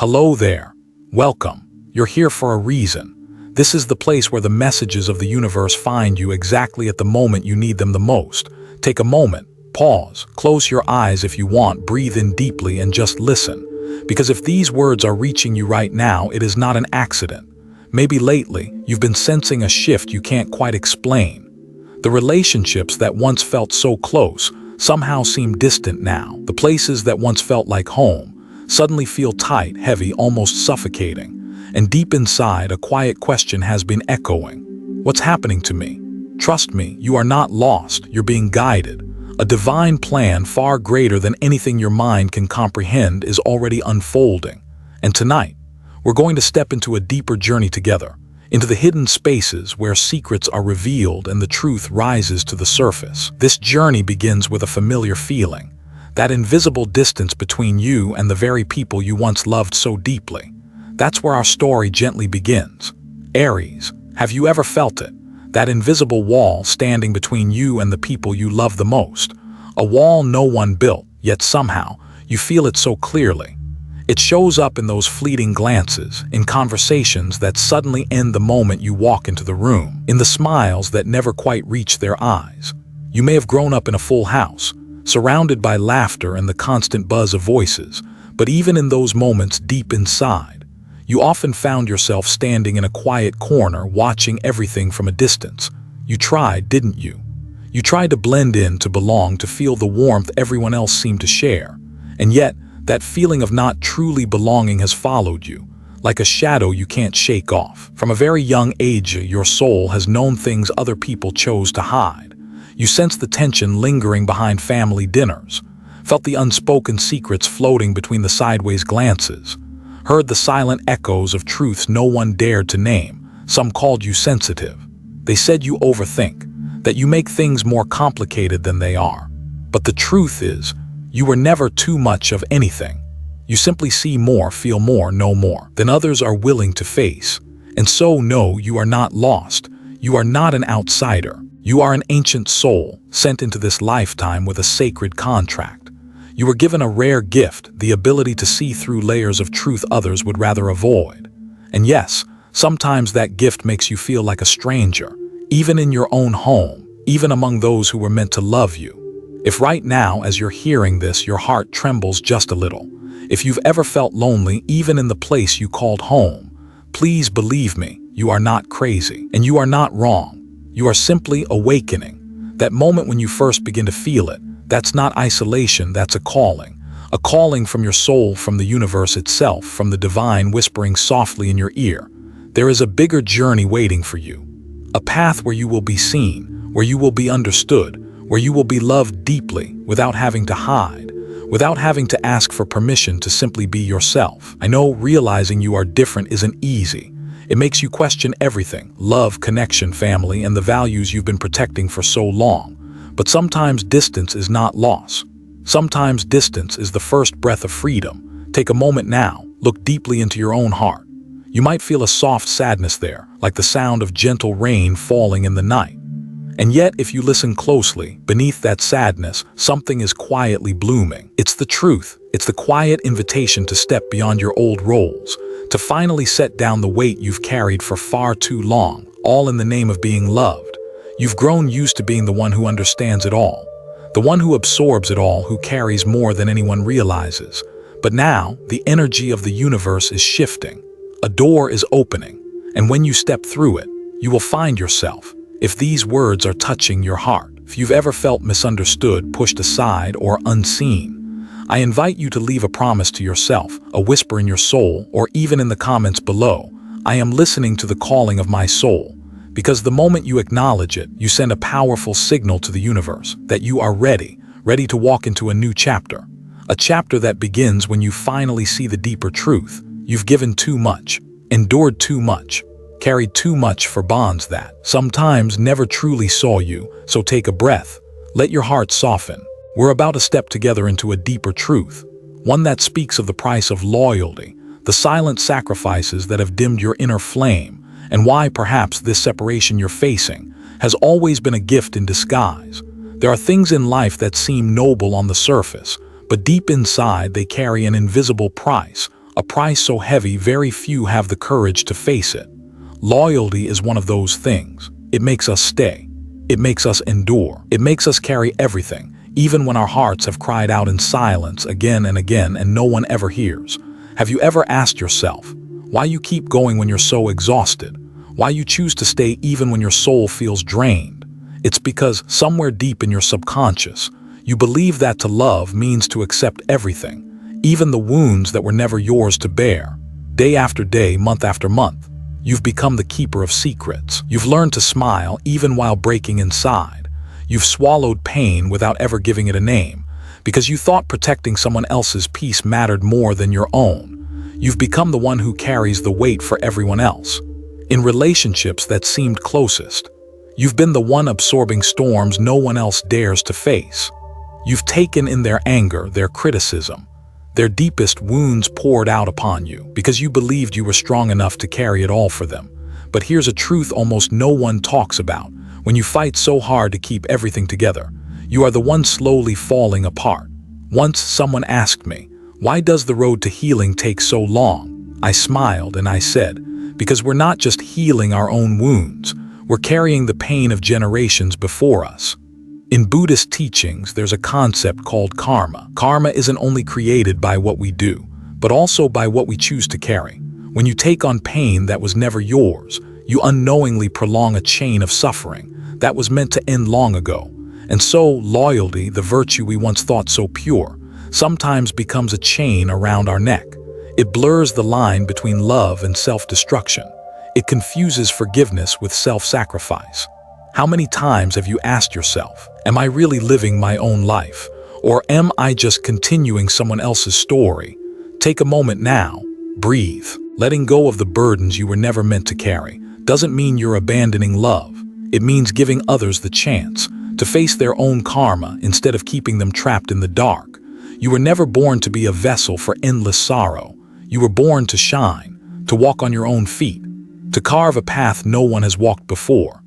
Hello there. Welcome. You're here for a reason. This is the place where the messages of the universe find you exactly at the moment you need them the most. Take a moment, pause, close your eyes if you want, breathe in deeply and just listen. Because if these words are reaching you right now, it is not an accident. Maybe lately, you've been sensing a shift you can't quite explain. The relationships that once felt so close somehow seem distant now. The places that once felt like home suddenly feel tight, heavy, almost suffocating. And deep inside, a quiet question has been echoing. What's happening to me? Trust me, you are not lost, you're being guided. A divine plan far greater than anything your mind can comprehend is already unfolding. And tonight, we're going to step into a deeper journey together, into the hidden spaces where secrets are revealed and the truth rises to the surface. This journey begins with a familiar feeling, that invisible distance between you and the very people you once loved so deeply. That's where our story gently begins. Aries, have you ever felt it? That invisible wall standing between you and the people you love the most. A wall no one built, yet somehow you feel it so clearly. It shows up in those fleeting glances, in conversations that suddenly end the moment you walk into the room, in the smiles that never quite reach their eyes. You may have grown up in a full house, surrounded by laughter and the constant buzz of voices, but even in those moments deep inside, you often found yourself standing in a quiet corner watching everything from a distance. You tried, didn't you? You tried to blend in, to belong, to feel the warmth everyone else seemed to share. And yet, that feeling of not truly belonging has followed you, like a shadow you can't shake off. From a very young age, your soul has known things other people chose to hide. You sensed the tension lingering behind family dinners, felt the unspoken secrets floating between the sideways glances, heard the silent echoes of truths no one dared to name. Some called you sensitive. They said you overthink, that you make things more complicated than they are. But the truth is, you were never too much of anything. You simply see more, feel more, know more than others are willing to face. And so, no, you are not lost. You are not an outsider. You are an ancient soul sent into this lifetime with a sacred contract. You were given a rare gift, the ability to see through layers of truth others would rather avoid. And yes, sometimes that gift makes you feel like a stranger, even in your own home, even among those who were meant to love you. If right now, as you're hearing this, your heart trembles just a little, if you've ever felt lonely, even in the place you called home, please believe me, you are not crazy, and you are not wrong. You are simply awakening. That moment when you first begin to feel it, that's not isolation, that's a calling from your soul, from the universe itself, from the divine whispering softly in your ear. There is a bigger journey waiting for you, a path where you will be seen, where you will be understood, where you will be loved deeply without having to hide, without having to ask for permission to simply be yourself. I know realizing you are different isn't easy. It makes you question everything, love, connection, family, and the values you've been protecting for so long. But sometimes distance is not loss. Sometimes distance is the first breath of freedom. Take a moment now, look deeply into your own heart. You might feel a soft sadness there, like the sound of gentle rain falling in the night. And yet, if you listen closely, beneath that sadness, something is quietly blooming. It's the truth. It's the quiet invitation to step beyond your old roles, to finally set down the weight you've carried for far too long, all in the name of being loved. You've grown used to being the one who understands it all, the one who absorbs it all, who carries more than anyone realizes. But now, the energy of the universe is shifting. A door is opening, and when you step through it, you will find yourself. If these words are touching your heart, if you've ever felt misunderstood, pushed aside, or unseen, I invite you to leave a promise to yourself, a whisper in your soul, or even in the comments below. I am listening to the calling of my soul. Because the moment you acknowledge it, you send a powerful signal to the universe that you are ready to walk into a new chapter. A chapter that begins when you finally see the deeper truth. You've given too much, endured too much, carried too much for bonds that sometimes never truly saw you. So take a breath, let your heart soften. We're about to step together into a deeper truth, one that speaks of the price of loyalty, the silent sacrifices that have dimmed your inner flame, and why perhaps this separation you're facing has always been a gift in disguise. There are things in life that seem noble on the surface, but deep inside they carry an invisible price, A price so heavy very few have the courage to face it. Loyalty is one of those things. It makes us stay. It makes us endure. It makes us carry everything, even when our hearts have cried out in silence again and again and no one ever hears. Have you ever asked yourself why you keep going when you're so exhausted? Why you choose to stay even when your soul feels drained? It's because somewhere deep in your subconscious, you believe that to love means to accept everything, even the wounds that were never yours to bear. Day after day, month after month, you've become the keeper of secrets. You've learned to smile even while breaking inside. You've swallowed pain without ever giving it a name, because you thought protecting someone else's peace mattered more than your own. You've become the one who carries the weight for everyone else. In relationships that seemed closest, you've been the one absorbing storms no one else dares to face. You've taken in their anger, their criticism, their deepest wounds poured out upon you because you believed you were strong enough to carry it all for them. But here's a truth almost no one talks about. When you fight so hard to keep everything together, you are the one slowly falling apart. Once someone asked me, "Why does the road to healing take so long?" I smiled and I said, because we're not just healing our own wounds, we're carrying the pain of generations before us. In Buddhist teachings, there's a concept called karma. Karma isn't only created by what we do, but also by what we choose to carry. When you take on pain that was never yours, you unknowingly prolong a chain of suffering that was meant to end long ago. And so, loyalty, the virtue we once thought so pure, sometimes becomes a chain around our neck. It blurs the line between love and self-destruction. It confuses forgiveness with self-sacrifice. How many times have you asked yourself, am I really living my own life? Or am I just continuing someone else's story? Take a moment now, breathe. Letting go of the burdens you were never meant to carry doesn't mean you're abandoning love. It means giving others the chance to face their own karma instead of keeping them trapped in the dark. You were never born to be a vessel for endless sorrow. You were born to shine, to walk on your own feet, to carve a path no one has walked before.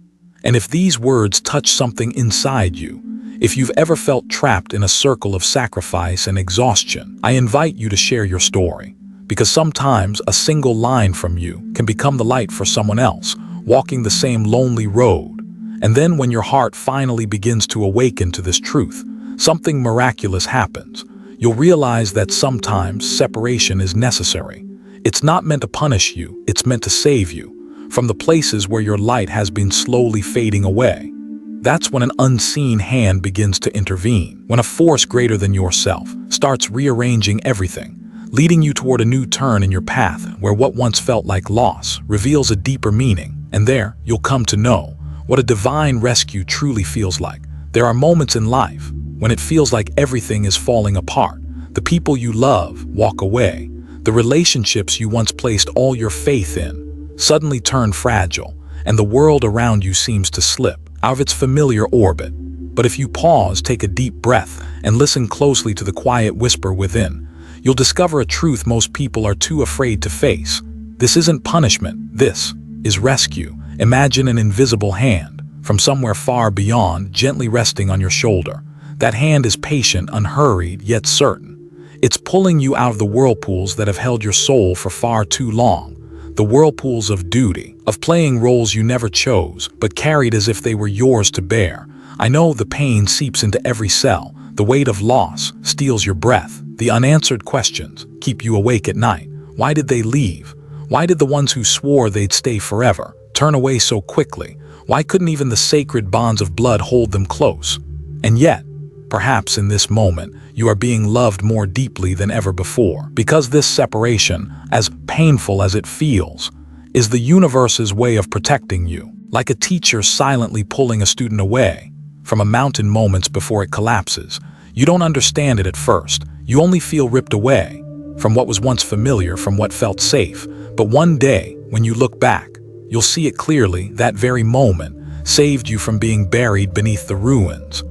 And if these words touch something inside you, if you've ever felt trapped in a circle of sacrifice and exhaustion, I invite you to share your story. Because sometimes a single line from you can become the light for someone else, walking the same lonely road. And then when your heart finally begins to awaken to this truth, something miraculous happens. You'll realize that sometimes separation is necessary. It's not meant to punish you, it's meant to save you from the places where your light has been slowly fading away. That's when an unseen hand begins to intervene, when a force greater than yourself starts rearranging everything, leading you toward a new turn in your path where what once felt like loss reveals a deeper meaning. And there, you'll come to know what a divine rescue truly feels like. There are moments in life when it feels like everything is falling apart. The people you love walk away. The relationships you once placed all your faith in suddenly turn fragile, and the world around you seems to slip out of its familiar orbit. But if you pause, take a deep breath, and listen closely to the quiet whisper within, you'll discover a truth most people are too afraid to face. This isn't punishment, this is rescue. Imagine an invisible hand from somewhere far beyond gently resting on your shoulder. That hand is patient, unhurried, yet certain. It's pulling you out of the whirlpools that have held your soul for far too long. The whirlpools of duty, of playing roles you never chose, but carried as if they were yours to bear. I know the pain seeps into every cell. The weight of loss steals your breath. The unanswered questions keep you awake at night. Why did they leave? Why did the ones who swore they'd stay forever turn away so quickly? Why couldn't even the sacred bonds of blood hold them close? And yet, perhaps in this moment, you are being loved more deeply than ever before. Because this separation, as painful as it feels, is the universe's way of protecting you. Like a teacher silently pulling a student away from a mountain moments before it collapses. You don't understand it at first. You only feel ripped away from what was once familiar, from what felt safe. But one day, when you look back, you'll see it clearly. That very moment saved you from being buried beneath the ruins.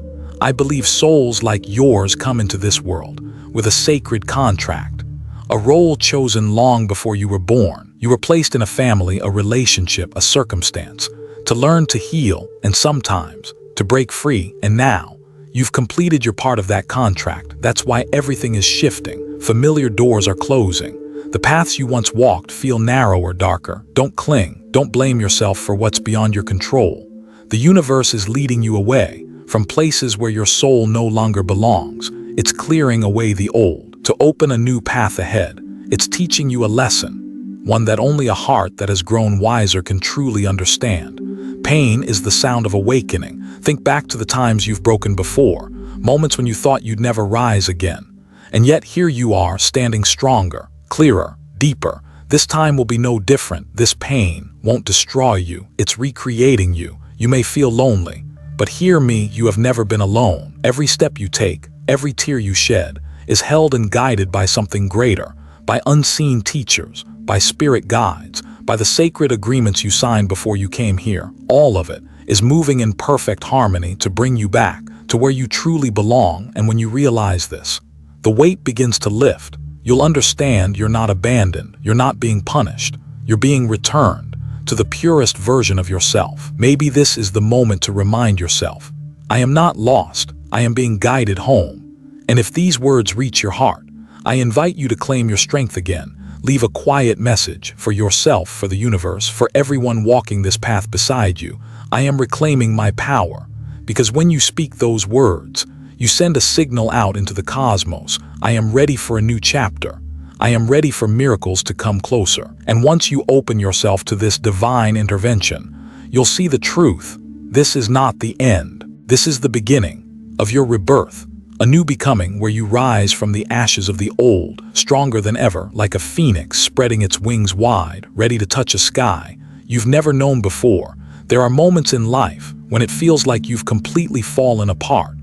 I believe souls like yours come into this world with a sacred contract, a role chosen long before you were born. You were placed in a family, a relationship, a circumstance, to learn to heal and sometimes to break free. And now, you've completed your part of that contract. That's why everything is shifting. Familiar doors are closing. The paths you once walked feel narrow or darker. Don't cling. Don't blame yourself for what's beyond your control. The universe is leading you away from places where your soul no longer belongs. It's clearing away the old to open a new path ahead. It's teaching you a lesson, one that only a heart that has grown wiser can truly understand. Pain is the sound of awakening. Think back to the times you've broken before, moments when you thought you'd never rise again. And yet here you are, standing stronger, clearer, deeper. This time will be no different. This pain won't destroy you. It's recreating you. You may feel lonely, but hear me, you have never been alone. Every step you take, every tear you shed, is held and guided by something greater, by unseen teachers, by spirit guides, by the sacred agreements you signed before you came here. All of it is moving in perfect harmony to bring you back to where you truly belong. And when you realize this, the weight begins to lift. You'll understand you're not abandoned, you're not being punished, you're being returned to the purest version of yourself. Maybe this is the moment to remind yourself, I am not lost, I am being guided home. And if these words reach your heart, I invite you to claim your strength again. Leave a quiet message for yourself, for the universe, for everyone walking this path beside you. I am reclaiming my power. Because when you speak those words, you send a signal out into the cosmos. I am ready for a new chapter. I am ready for miracles to come closer. And once you open yourself to this divine intervention, you'll see the truth. This is not the end. This is the beginning of your rebirth. A new becoming where you rise from the ashes of the old, stronger than ever, like a phoenix spreading its wings wide, ready to touch a sky you've never known before. There are moments in life when it feels like you've completely fallen apart.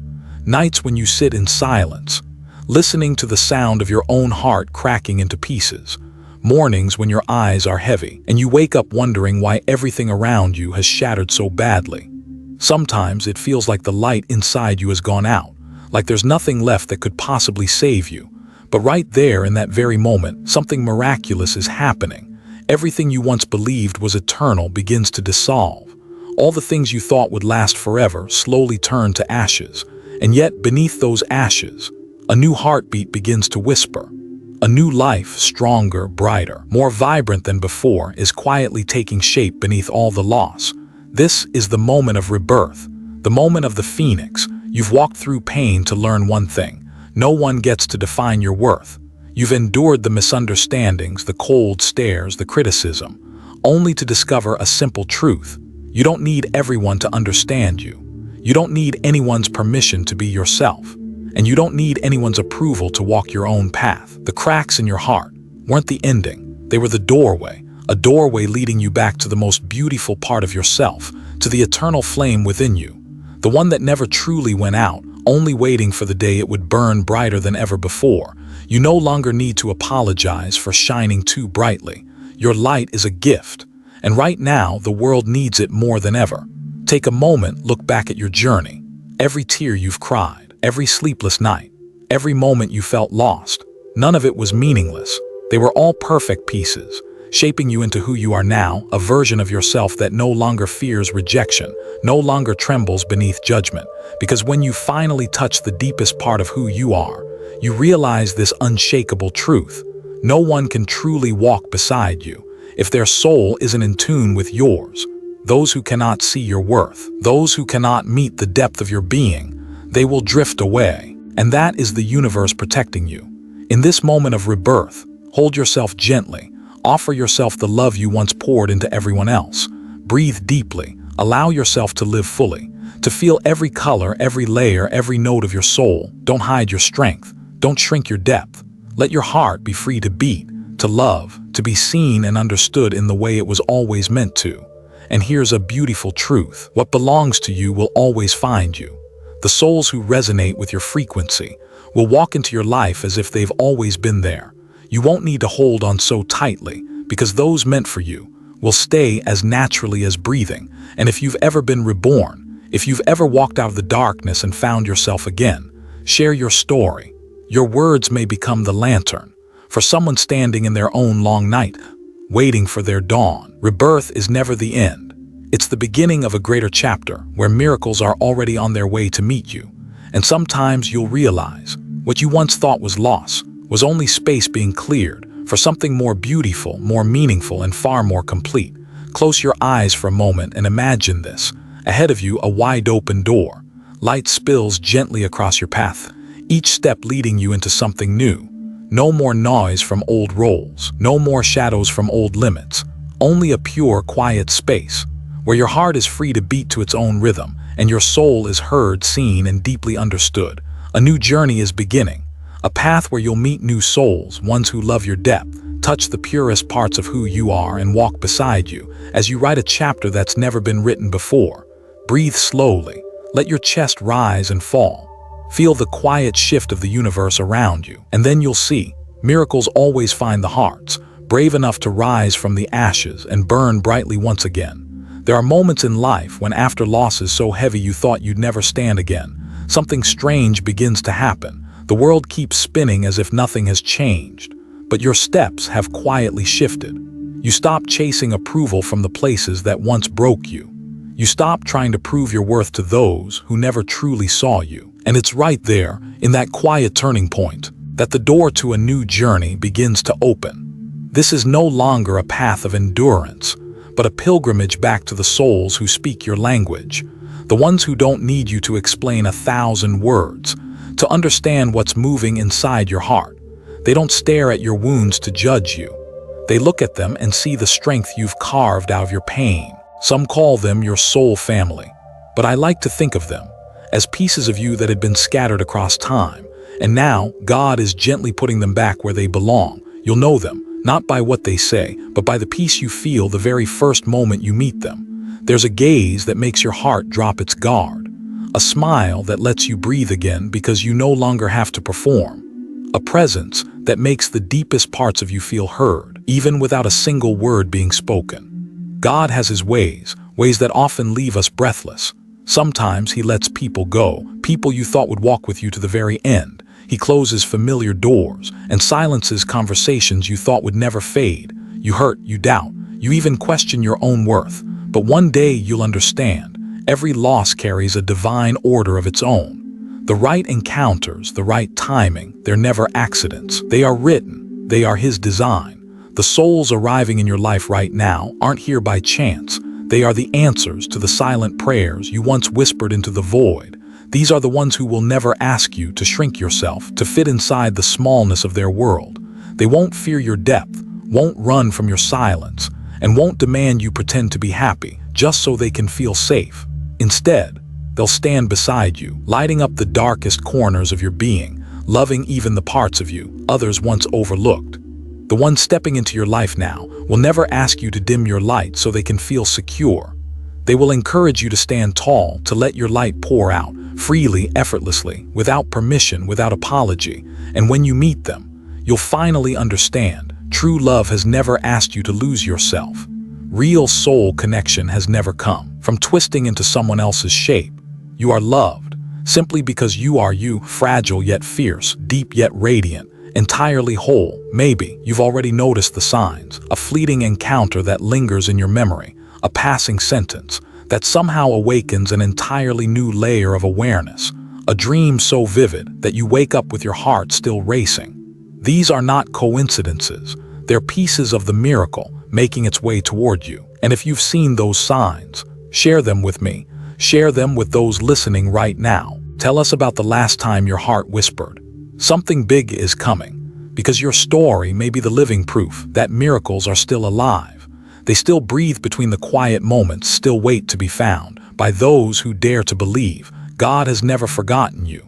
Nights when you sit in silence, listening to the sound of your own heart cracking into pieces. Mornings when your eyes are heavy and you wake up wondering why everything around you has shattered so badly. Sometimes it feels like the light inside you has gone out, like there's nothing left that could possibly save you. But right there in that very moment, something miraculous is happening. Everything you once believed was eternal begins to dissolve. All the things you thought would last forever slowly turn to ashes. And yet beneath those ashes, a new heartbeat begins to whisper. A new life, stronger, brighter, more vibrant than before, is quietly taking shape beneath all the loss. This is the moment of rebirth, the moment of the phoenix. You've walked through pain to learn one thing. No one gets to define your worth. You've endured the misunderstandings, the cold stares, the criticism, only to discover a simple truth. You don't need everyone to understand you. You don't need anyone's permission to be yourself. And you don't need anyone's approval to walk your own path. The cracks in your heart weren't the ending. They were the doorway, a doorway leading you back to the most beautiful part of yourself, to the eternal flame within you. The one that never truly went out, only waiting for the day it would burn brighter than ever before. You no longer need to apologize for shining too brightly. Your light is a gift, and right now the world needs it more than ever. Take a moment, look back at your journey. Every tear you've cried, every sleepless night, every moment you felt lost. None of it was meaningless. They were all perfect pieces, shaping you into who you are now, a version of yourself that no longer fears rejection, no longer trembles beneath judgment. Because when you finally touch the deepest part of who you are, you realize this unshakable truth. No one can truly walk beside you if their soul isn't in tune with yours. Those who cannot see your worth, those who cannot meet the depth of your being, they will drift away. And that is the universe protecting you. In this moment of rebirth, hold yourself gently. Offer yourself the love you once poured into everyone else. Breathe deeply. Allow yourself to live fully, to feel every color, every layer, every note of your soul. Don't hide your strength. Don't shrink your depth. Let your heart be free to beat, to love, to be seen and understood in the way it was always meant to. And here's a beautiful truth. What belongs to you will always find you. The souls who resonate with your frequency will walk into your life as if they've always been there. You won't need to hold on so tightly, because those meant for you will stay as naturally as breathing. And if you've ever been reborn, if you've ever walked out of the darkness and found yourself again, share your story. Your words may become the lantern for someone standing in their own long night, waiting for their dawn. Rebirth is never the end. It's the beginning of a greater chapter where miracles are already on their way to meet you. And sometimes you'll realize what you once thought was loss was only space being cleared for something more beautiful, more meaningful, and far more complete. Close your eyes for a moment and imagine this. Ahead of you, a wide-open door. Light spills gently across your path, each step leading you into something new. No more noise from old roles, no more shadows from old limits. Only a pure, quiet space, where your heart is free to beat to its own rhythm, and your soul is heard, seen, and deeply understood. A new journey is beginning, a path where you'll meet new souls, ones who love your depth, touch the purest parts of who you are, and walk beside you as you write a chapter that's never been written before. Breathe slowly, let your chest rise and fall. Feel the quiet shift of the universe around you, and then you'll see, miracles always find the hearts, brave enough to rise from the ashes and burn brightly once again. There are moments in life when, after losses so heavy you thought you'd never stand again, something strange begins to happen. The world keeps spinning as if nothing has changed, but your steps have quietly shifted. You stop chasing approval from the places that once broke you. You stop trying to prove your worth to those who never truly saw you. And it's right there, in that quiet turning point, that the door to a new journey begins to open. This is no longer a path of endurance, but a pilgrimage back to the souls who speak your language, the ones who don't need you to explain 1,000 words, to understand what's moving inside your heart. They don't stare at your wounds to judge you. They look at them and see the strength you've carved out of your pain. Some call them your soul family, but I like to think of them as pieces of you that had been scattered across time, and now God is gently putting them back where they belong. You'll know them, not by what they say, but by the peace you feel the very first moment you meet them. There's a gaze that makes your heart drop its guard, a smile that lets you breathe again because you no longer have to perform, a presence that makes the deepest parts of you feel heard, even without a single word being spoken. God has his ways that often leave us breathless. Sometimes he lets people go, people you thought would walk with you to the very end. He closes familiar doors and silences conversations you thought would never fade. You hurt, you doubt, you even question your own worth. But one day you'll understand. Every loss carries a divine order of its own. The right encounters, the right timing, they're never accidents. They are written. They are his design. The souls arriving in your life right now aren't here by chance. They are the answers to the silent prayers you once whispered into the void. These are the ones who will never ask you to shrink yourself to fit inside the smallness of their world. They won't fear your depth, won't run from your silence, and won't demand you pretend to be happy just so they can feel safe. Instead, they'll stand beside you, lighting up the darkest corners of your being, loving even the parts of you others once overlooked. The ones stepping into your life now will never ask you to dim your light so they can feel secure. They will encourage you to stand tall, to let your light pour out, freely, effortlessly, without permission, without apology. And when you meet them, you'll finally understand. True love has never asked you to lose yourself. Real soul connection has never come from twisting into someone else's shape. You are loved simply because you are you, fragile yet fierce, deep yet radiant, entirely whole. Maybe you've already noticed the signs, a fleeting encounter that lingers in your memory, a passing sentence that somehow awakens an entirely new layer of awareness, a dream so vivid that you wake up with your heart still racing. These are not coincidences, they're pieces of the miracle making its way toward you. And if you've seen those signs, share them with me. Share them with those listening right now. Tell us about the last time your heart whispered, "Something big is coming," because your story may be the living proof that miracles are still alive. They still breathe between the quiet moments, still wait to be found by those who dare to believe. God has never forgotten you.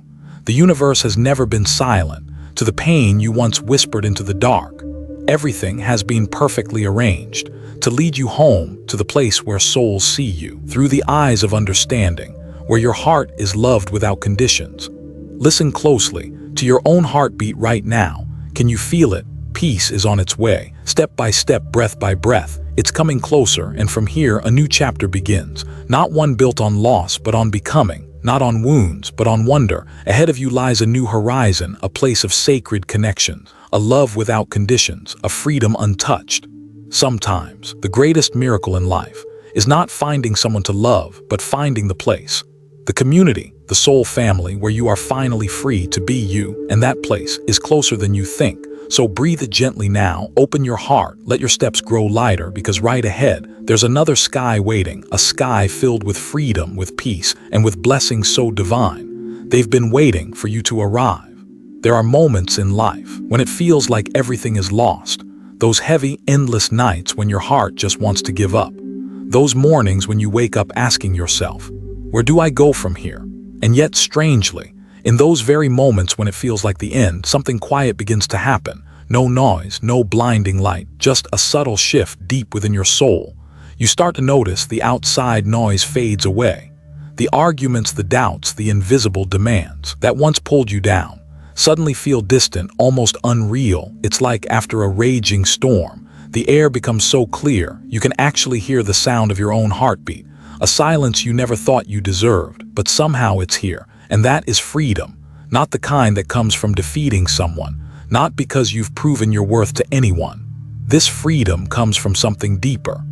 The universe has never been silent to the pain you once whispered into the dark. Everything has been perfectly arranged to lead you home to the place where souls see you through the eyes of understanding, where your heart is loved without conditions. Listen closely to your own heartbeat right now. Can you feel it? Peace is on its way, step by step, breath by breath. It's coming closer, and from here a new chapter begins. Not one built on loss, but on becoming. Not on wounds, but on wonder. Ahead of you lies a new horizon, a place of sacred connections, a love without conditions, a freedom untouched. Sometimes, the greatest miracle in life is not finding someone to love, but finding the place. The community, the soul family, where you are finally free to be you, and that place is closer than you think. So breathe it gently now, open your heart, let your steps grow lighter, because right ahead, there's another sky waiting, a sky filled with freedom, with peace, and with blessings so divine. They've been waiting for you to arrive. There are moments in life when it feels like everything is lost. Those heavy, endless nights when your heart just wants to give up. Those mornings when you wake up asking yourself, where do I go from here? And yet, strangely, in those very moments when it feels like the end, something quiet begins to happen. No noise, no blinding light, just a subtle shift deep within your soul. You start to notice the outside noise fades away. The arguments, the doubts, the invisible demands that once pulled you down suddenly feel distant, almost unreal. It's like after a raging storm, the air becomes so clear you can actually hear the sound of your own heartbeat, a silence you never thought you deserved, but somehow it's here. And that is freedom, not the kind that comes from defeating someone, not because you've proven your worth to anyone. This freedom comes from something deeper.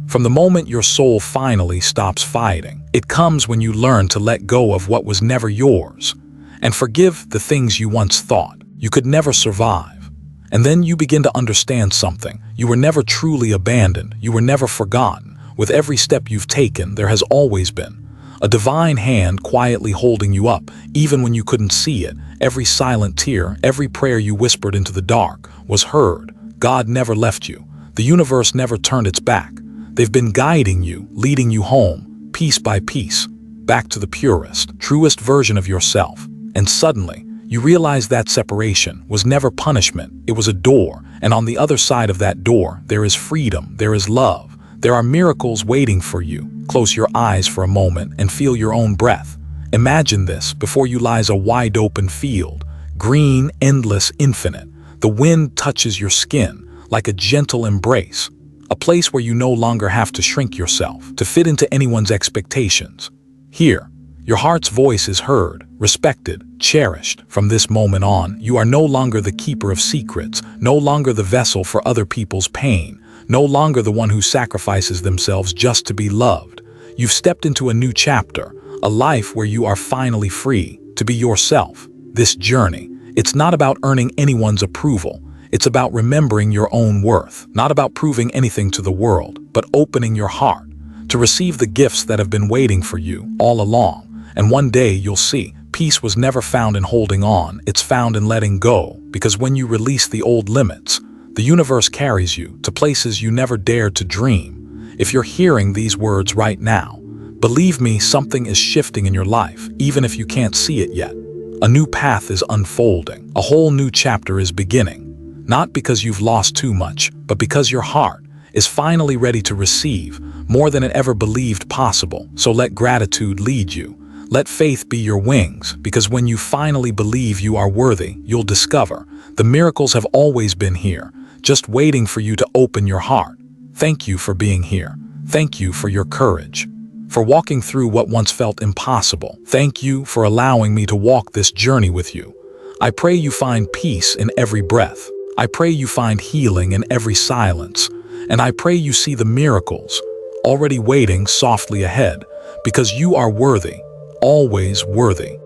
From the moment your soul finally stops fighting, it comes when you learn to let go of what was never yours and forgive the things you once thought you could never survive. And then you begin to understand something. You were never truly abandoned. You were never forgotten. With every step you've taken, there has always been a divine hand quietly holding you up, even when you couldn't see it. Every silent tear, every prayer you whispered into the dark was heard. God never left you. The universe never turned its back. They've been guiding you, leading you home, piece by piece, back to the purest, truest version of yourself. And suddenly, you realize that separation was never punishment. It was a door, and on the other side of that door, there is freedom, there is love. There are miracles waiting for you. Close your eyes for a moment and feel your own breath. Imagine this: before you lies a wide open field, green, endless, infinite. The wind touches your skin like a gentle embrace, a place where you no longer have to shrink yourself to fit into anyone's expectations. Here, your heart's voice is heard, respected, cherished. From this moment on, you are no longer the keeper of secrets, no longer the vessel for other people's pain, no longer the one who sacrifices themselves just to be loved. You've stepped into a new chapter, a life where you are finally free to be yourself. This journey, it's not about earning anyone's approval. It's about remembering your own worth, not about proving anything to the world, but opening your heart to receive the gifts that have been waiting for you all along. And one day you'll see, peace was never found in holding on, it's found in letting go, because when you release the old limits, the universe carries you to places you never dared to dream. If you're hearing these words right now, believe me, something is shifting in your life, even if you can't see it yet. A new path is unfolding, a whole new chapter is beginning, not because you've lost too much, but because your heart is finally ready to receive more than it ever believed possible. So let gratitude lead you. Let faith be your wings, because when you finally believe you are worthy, you'll discover the miracles have always been here, just waiting for you to open your heart. Thank you for being here. Thank you for your courage, for walking through what once felt impossible. Thank you for allowing me to walk this journey with you. I pray you find peace in every breath. I pray you find healing in every silence. And I pray you see the miracles already waiting softly ahead, because you are worthy. Always worthy.